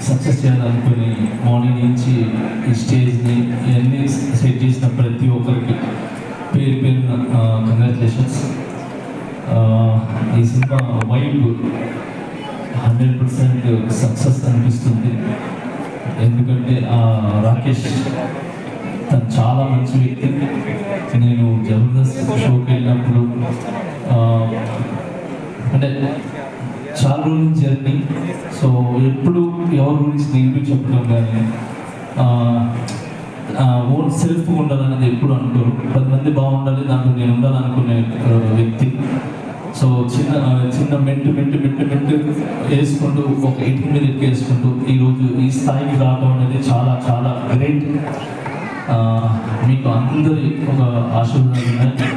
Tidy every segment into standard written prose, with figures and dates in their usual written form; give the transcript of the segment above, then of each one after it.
Success చేయాలనుకుని morning నుంచి ఈ స్టేజ్ని ఇవన్నీ సెట్ చేసిన ప్రతి ఒక్కరికి పేరు పేరున కంగ్రాచులేషన్స్. ఈ సినిమా వైబ్ 100% సక్సెస్ అనిపిస్తుంది. ఎందుకంటే రాకేష్ తను చాలా మంచి వ్యక్తి. నేను జబర్దస్త్ షోకి వెళ్ళినప్పుడు అంటే చాలా రోజుల జర్నీ. సో ఎప్పుడు ఎవరి గురించి నెగిటివ్ చెప్పడం కానీ ఓన్ సెల్ఫ్ ఉండాలనేది ఎప్పుడు అనుకోరు. 10 మంది బాగుండాలి, దాంట్లో నేను ఉండాలనుకునే వ్యక్తి. సో చిన్న మెంటు వేసుకుంటూ ఒక 8 మీద వేసుకుంటూ ఈరోజు ఈ స్థాయికి రావడం అనేది చాలా చాలా గ్రేట్. మీకు అందరి ఒక ఆశీర్వాదాలు ఉన్నాయి.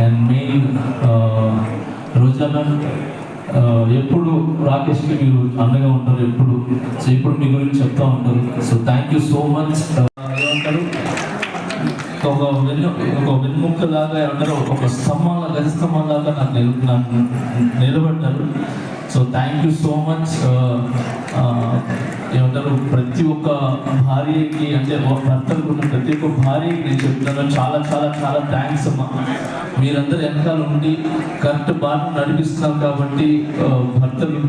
అండ్ మెయిన్ రోజా మ్యామ్ ఎప్పుడు రాకేష్కి మీరు అండగా ఉంటారు, ఎప్పుడు మీ గురించి చెప్తూ ఉంటారు. So thank you so much. ఏమంటారు, ఒక వెన్నుముక్కలాగా ఏమంటారు, ఒక గజస్తంభంలాగా నాకు నిలబడ్డారు. So thank you so much. ఏమంటారు, ప్రతి ఒక్క భార్యకి అంటే భర్తలకు ఉన్న ప్రతి ఒక్క భార్యకి నేను చెప్తున్నాను చాలా చాలా చాలా థ్యాంక్స్ అమ్మా. మీరందరూ వెనకాల ఉండి కరెక్ట్ బాట నడిపిస్తున్నారు కాబట్టి భర్తలు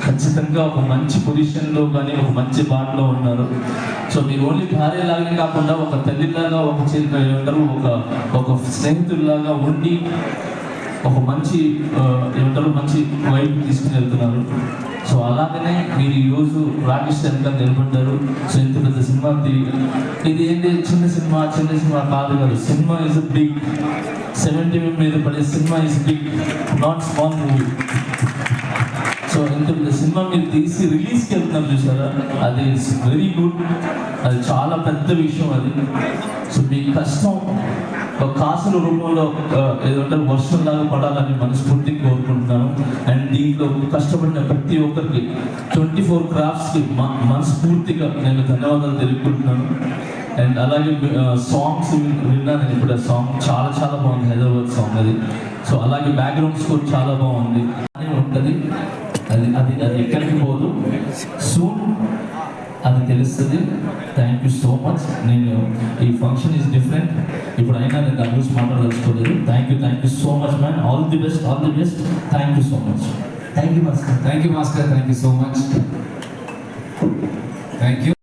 ఖచ్చితంగా ఒక మంచి పొజిషన్లో కానీ ఒక మంచి బాటలో ఉన్నారు. సో మీరు ఓన్లీ భార్యలాగానే కాకుండా ఒక తల్లిలాగా ఏమంటారు ఒక స్నేహితుల్లాగా ఉండి ఒక మంచి మంచి వైపు తీసుకుని వెళ్తున్నారు. సో అలాగనే మీరు ఈరోజు రాకేష్ వెనకాల నిలబడ్డారు. సో ఇంత పెద్ద సినిమా ఇది ఏంటి, చిన్న సినిమా కాదు. Cinema is big. 70 మీద పడే cinema is big, not small movie. So ఇంత పెద్ద సినిమా మీరు తీసి రిలీజ్కి వెళ్తున్నారు చూసారా, అది ఇట్స్ వెరీ గుడ్. అది చాలా పెద్ద విషయం అది. సో మీ కష్టం కాసుల రూపంలో ఏదంటే వర్షంలాగా పడాలని మనస్ఫూర్తిగా కోరుకుంటున్నాను. అండ్ దీంట్లో కష్టపడిన ప్రతి ఒక్కరికి 24 క్రాఫ్ట్స్కి మనస్ఫూర్తిగా నేను ధన్యవాదాలు తెలుపుకుంటున్నాను. అండ్ అలాగే సాంగ్స్ విన్నాను ఇప్పుడు. ఆ సాంగ్ చాలా చాలా బాగుంది, హైదరాబాద్ సాంగ్ అది. సో అలాగే బ్యాక్గ్రౌండ్ స్కోర్ చాలా బాగుంది ఉంటుంది. అది ఎక్కడికి పోదు, సూన్ అది తెలుస్తుంది. Thank you so much. నేను ఈ ఫంక్షన్ ఈజ్ డిఫరెంట్. ఇప్పుడు అయినా నేను దాని గురించి మాట్లాడదలుచుకోలేదు. Thank you so much man. All the best. Thank you so much. Thank you master. Thank you so much. Thank you.